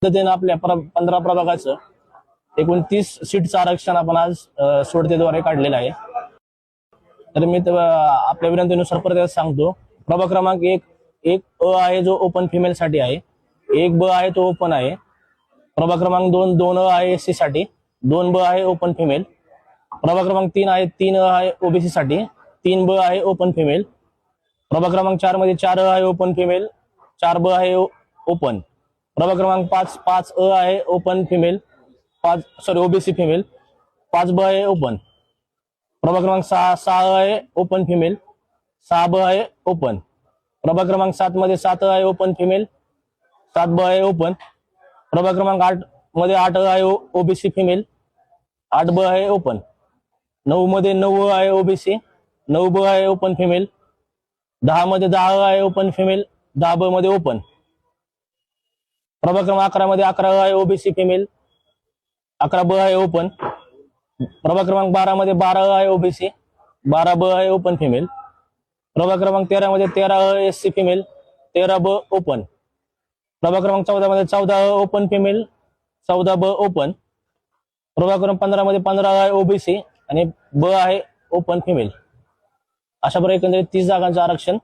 पद्धतीने आपल्या 15 प्रभागाचं एकूण 30 सीटचं आरक्षण आपण आज सोडतीद्वारे काढलेलं आहे। तर मी आपल्या विनंतीनुसार परत सांगतो, प्रभाग क्रमांक 1 अ आहे जो ओपन फिमेल साठी आहे, 1 ब आहे तो ओपन आहे। प्रभाग क्रमांक 2 अ आहे एससी साठी, 2 ब आहे ओपन फिमेल। प्रभाग क्रमांक 3 आहे 3 अ आहे ओबीसी साठी, 3 ब आहे ओपन फिमेल। प्रभाग क्रमांक 4 मध्ये 4 अ आहे ओपन फिमेल, 4 ब आहे ओपन। प्रभाग क्रमांक 5 अ आहे ओपन फिमेल, ओबीसी फिमेल, 5 ब आहे ओपन। प्रभाग क्रमांक 6 अ आहे ओपन फिमेल, 6 ब आहे ओपन। प्रभाग क्रमांक 7 मध्ये 7 अ आहे ओपन फिमेल, 7 ब आहे ओपन। प्रभाग क्रमांक 8 मध्ये 8 अ आहे ओबीसी फिमेल, 8 ब आहे ओपन। 9 मध्ये 9 अ आहे ओबीसी, 9 ब आहे ओपन फिमेल। 10 मध्ये 10 अ आहे ओपन फिमेल, 10 ब मध्ये ओपन। प्रभाग क्रमांक 11 मध्ये 11 आहे ओबीसी फिमेल, 11 ब आहे ओपन। प्रभाग क्रमांक 12 मध्ये 12 आहे ओबीसी, 12 ब आहे ओपन फिमेल। प्रभाग क्रमांक 13 मध्ये 13 एससी फिमेल, 13 ब ओपन। प्रभाग क्रमांक 14 मध्ये 14 ओपन फिमेल, 14 ब ओपन। प्रभाग क्रमांक 15 मध्ये 15 आहे ओबीसी आणि ब आहे ओपन फिमेल। अशा प्रकारे एकंदरीत 30 जागांचं आरक्षण